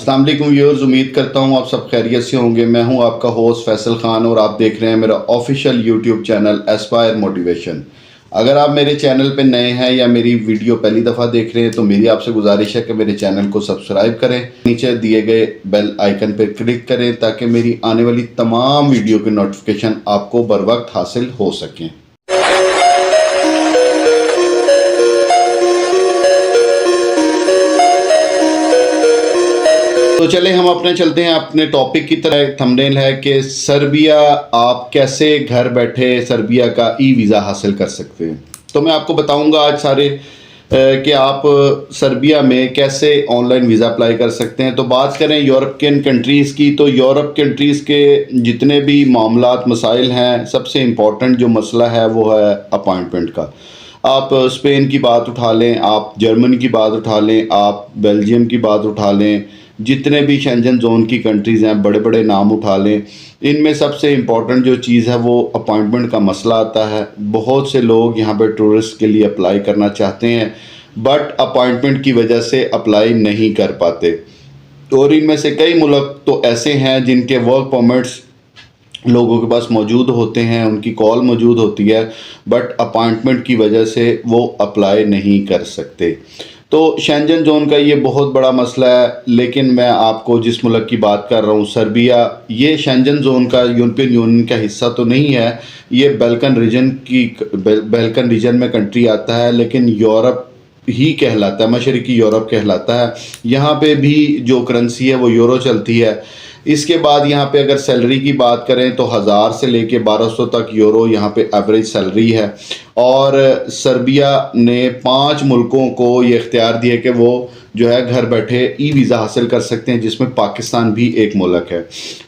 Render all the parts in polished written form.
अस्सलाम वालेकुम व्यूअर्स, उम्मीद करता हूँ आप सब खैरियत से होंगे। मैं हूँ आपका होस्ट फैसल खान और आप देख रहे हैं मेरा official YouTube channel Aspire motivation. अगर आप मेरे चैनल पे नए हैं या मेरी वीडियो पहली दफ़ा देख रहे हैं तो मेरी आपसे गुजारिश है कि मेरे चैनल को सब्सक्राइब करें, नीचे दिए गए बेल आइकन पर क्लिक करें ताकि मेरी आने वाली तमाम वीडियो की नोटिफिकेशन आपको बर वक्त हासिल हो सकें। तो चले हम अपने चलते हैं अपने टॉपिक की तरह। थंबनेल है कि सर्बिया, आप कैसे घर बैठे सर्बिया का ई वीज़ा हासिल कर सकते हैं। तो मैं आपको बताऊंगा आज सारे कि आप सर्बिया में कैसे ऑनलाइन वीज़ा अप्लाई कर सकते हैं। तो बात करें यूरोपियन कंट्रीज़ की, तो यूरोप कंट्रीज़ के जितने भी मामलात मसाइल हैं, सबसे इम्पोर्टेंट जो मसला है वो है अपॉइंटमेंट का। आप स्पेन की बात उठा लें, आप जर्मनी की बात उठा लें, आप बेल्जियम की बात उठा लें, जितने भी शेंजन जोन की कंट्रीज़ हैं, बड़े बड़े नाम उठा लें, इनमें सबसे इम्पॉर्टेंट जो चीज़ है वो अपॉइंटमेंट का मसला आता है। बहुत से लोग यहाँ पर टूरिस्ट के लिए अप्लाई करना चाहते हैं बट अपॉइंटमेंट की वजह से अप्लाई नहीं कर पाते। और इनमें से कई मुल्क तो ऐसे हैं जिनके वर्क परमिट्स लोगों के पास मौजूद होते हैं, उनकी कॉल मौजूद होती है बट अपॉइंटमेंट की वजह से वो अप्लाई नहीं कर सकते। तो शेंजन जोन का ये बहुत बड़ा मसला है। लेकिन मैं आपको जिस मुल्क की बात कर रहा हूँ सर्बिया, ये शेंजन जोन का यूरोपियन यूनियन का हिस्सा तो नहीं है, ये बैल्कन रीजन में कंट्री आता है, लेकिन यूरोप ही कहलाता है, मशरकी यूरोप कहलाता है। यहाँ पे भी जो करेंसी है वो यूरो चलती है। इसके बाद यहाँ पे अगर सैलरी की बात करें तो 1000 से लेके 1200 तक यूरो यहाँ पे एवरेज सैलरी है। और सर्बिया ने 5 मुल्कों को ये इख्तियार दिया कि वो जो है घर बैठे ई वीज़ा हासिल कर सकते हैं, जिसमें पाकिस्तान भी एक मुल्क है।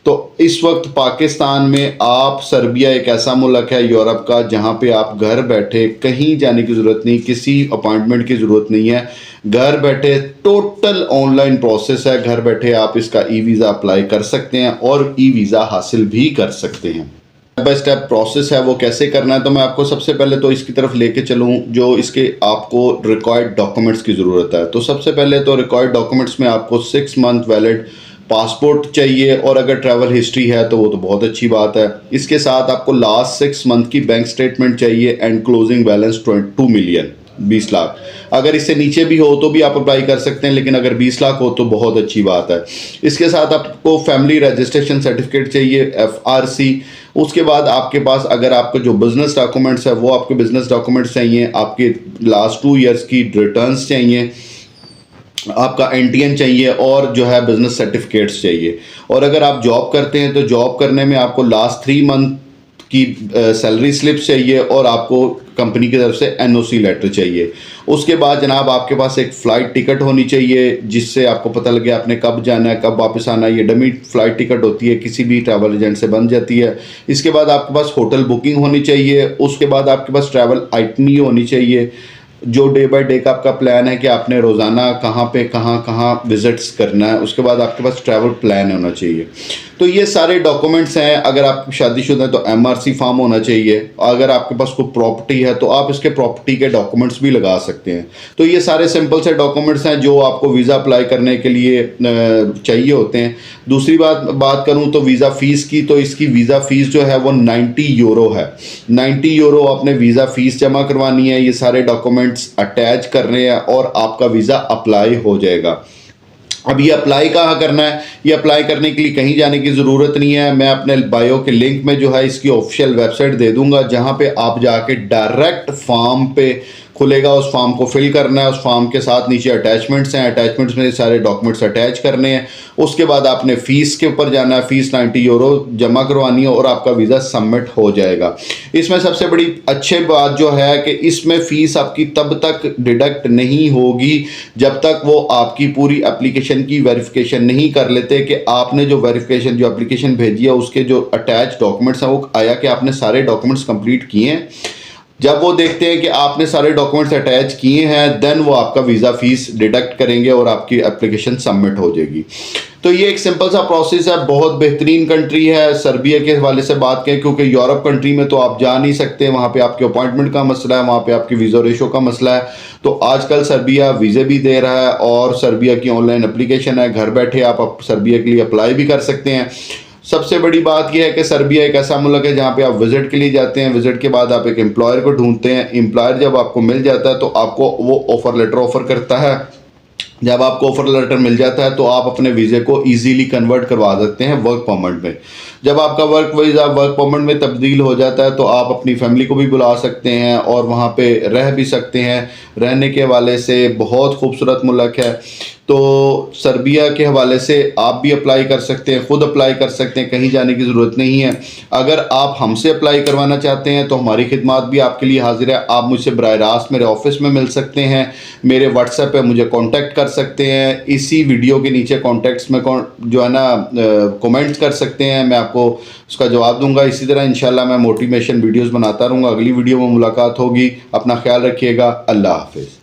तो इस वक्त पाकिस्तान में आप सर्बिया एक ऐसा मुल्क है यूरोप का जहाँ पे आप घर बैठे कहीं जाने की ज़रूरत नहीं, किसी अपॉइंटमेंट की ज़रूरत नहीं है, घर बैठे टोटल ऑनलाइन प्रोसेस है, घर बैठे आप इसका ई वीज़ा अप्लाई कर सकते हैं और ई वीज़ा हासिल भी कर सकते हैं। स्टेप बाय स्टेप प्रोसेस है वो कैसे करना है। तो मैं आपको सबसे पहले तो इसकी तरफ लेके चलूँ जो इसके आपको रिक्वायर्ड डॉक्यूमेंट्स की ज़रूरत है। तो सबसे पहले तो रिक्वायर्ड डॉक्यूमेंट्स में आपको 6 मंथ वैलिड पासपोर्ट चाहिए, और अगर ट्रैवल हिस्ट्री है तो वो तो बहुत अच्छी बात है। इसके साथ आपको लास्ट 6 मंथ की बैंक स्टेटमेंट चाहिए and closing balance 2 million 20 lakh. अगर इससे नीचे भी हो तो भी आप अप्लाई कर सकते हैं, लेकिन अगर 20 लाख हो तो बहुत अच्छी बात है। इसके साथ आपको फैमिली रजिस्ट्रेशन सर्टिफिकेट चाहिए, FRC। उसके बाद आपके पास अगर आपके जो बिज़नेस डॉक्यूमेंट्स है वो आपके बिज़नेस डॉक्यूमेंट्स चाहिए, आपके लास्ट 2 ईयर्स की रिटर्न्स चाहिए, आपका NTN चाहिए और जो है बिज़नेस सर्टिफिकेट्स चाहिए। और अगर आप जॉब करते हैं तो जॉब करने में आपको लास्ट 3 मंथ की सैलरी स्लिप्स चाहिए और आपको कंपनी की तरफ से NOC लेटर चाहिए। उसके बाद जनाब आपके पास एक फ़्लाइट टिकट होनी चाहिए जिससे आपको पता लगे आपने कब जाना है, कब वापस आना है। ये डमी फ़्लाइट टिकट होती है, किसी भी ट्रैवल एजेंट से बन जाती है। इसके बाद आपके पास होटल बुकिंग होनी चाहिए। उसके बाद आपके पास ट्रैवल आइटनी होनी चाहिए, जो डे बाय डे का आपका प्लान है कि आपने रोज़ाना कहाँ पे कहाँ विज़िट्स करना है। उसके बाद आपके पास ट्रैवल प्लान होना चाहिए। तो ये सारे डॉक्यूमेंट्स हैं। अगर आप शादीशुदा हैं तो MRC फॉर्म होना चाहिए। अगर आपके पास कोई प्रॉपर्टी है तो आप इसके प्रॉपर्टी के डॉक्यूमेंट्स भी लगा सकते हैं। तो ये सारे सिंपल से डॉक्यूमेंट्स हैं जो आपको वीज़ा अप्लाई करने के लिए चाहिए होते हैं। दूसरी बात करूं तो वीज़ा फ़ीस की, तो इसकी वीज़ा फ़ीस जो है वो 90 यूरो है। 90 यूरो आपने वीज़ा फ़ीस जमा करवानी है। ये सारे डॉक्यूमेंट्स अटैच करने हैं और आपका वीज़ा अप्लाई हो जाएगा। अब ये अप्लाई कहाँ करना है? ये अप्लाई करने के लिए कहीं जाने की ज़रूरत नहीं है। मैं अपने बायो के लिंक में जो है इसकी ऑफिशियल वेबसाइट दे दूंगा, जहाँ पे आप जाके डायरेक्ट फॉर्म पे खुलेगा, उस फॉर्म को फिल करना है। उस फॉर्म के साथ नीचे अटैचमेंट्स हैं, अटैचमेंट्स में सारे डॉक्यूमेंट्स अटैच करने हैं। उसके बाद आपने फ़ीस के ऊपर जाना है, फ़ीस 90 यूरो जमा करवानी है और आपका वीज़ा सबमिट हो जाएगा। इसमें सबसे बड़ी अच्छी बात जो है कि इसमें फ़ीस आपकी तब तक डिडक्ट नहीं होगी जब तक वो आपकी पूरी एप्लीकेशन की वेरिफिकेशन नहीं कर लेते कि आपने जो वेरिफिकेशन जो एप्लीकेशन भेजी है उसके जो अटैच डॉक्यूमेंट्स हैं वो आया कि आपने सारे डॉक्यूमेंट्स कंप्लीट किए हैं। जब वो देखते हैं कि आपने सारे डॉक्यूमेंट्स अटैच किए हैं, देन वो आपका वीज़ा फ़ीस डिडक्ट करेंगे और आपकी एप्लीकेशन सबमिट हो जाएगी। तो ये एक सिंपल सा प्रोसेस है, बहुत बेहतरीन कंट्री है। सर्बिया के हवाले से बात करें, क्योंकि यूरोप कंट्री में तो आप जा नहीं सकते, वहाँ पे आपके अपॉइंटमेंट का मसला है, वहाँ पे आपकी वीज़ा रेशो का मसला है। तो आजकल सर्बिया वीज़े भी दे रहा है और सर्बिया की ऑनलाइन एप्लीकेशन है, घर बैठे आप सर्बिया के लिए अप्लाई भी कर सकते हैं। सबसे बड़ी बात यह है कि सर्बिया एक ऐसा मुल्क है जहाँ पे आप विज़िट के लिए जाते हैं, विज़िट के बाद आप एक एम्प्लॉयर को ढूंढते हैं, एम्प्लॉयर जब आपको मिल जाता है तो आपको वो ऑफ़र लेटर ऑफ़र करता है। जब आपको ऑफर लेटर मिल जाता है तो आप अपने वीज़े को इजीली कन्वर्ट करवा सकते हैं वर्क परमिट में। जब आपका वर्क वीज़ा वर्क परमिट में तब्दील हो जाता है तो आप अपनी फैमिली को भी बुला सकते हैं और वहाँ पे रह भी सकते हैं। रहने के हवाले से बहुत खूबसूरत मुल्क है। तो सर्बिया के हवाले से आप भी अप्लाई कर सकते हैं, ख़ुद अप्लाई कर सकते हैं, कहीं जाने की ज़रूरत नहीं है। अगर आप हमसे अप्लाई करवाना चाहते हैं तो हमारी खिदमत भी आपके लिए हाजिर है। आप मुझसे बराह रास्त मेरे ऑफिस में मिल सकते हैं, मेरे व्हाट्सएप पे मुझे कांटेक्ट कर सकते हैं। इसी वीडियो के नीचे कॉन्टेक्ट्स में जो है ना कमेंट्स कर सकते हैं, मैं आपको उसका जवाब दूंगा। इसी तरह इंशाल्लाह मैं मोटिवेशन वीडियोस बनाता रहूँगा। अगली वीडियो में मुलाकात होगी। अपना ख्याल रखिएगा। अल्लाह हाफिज़।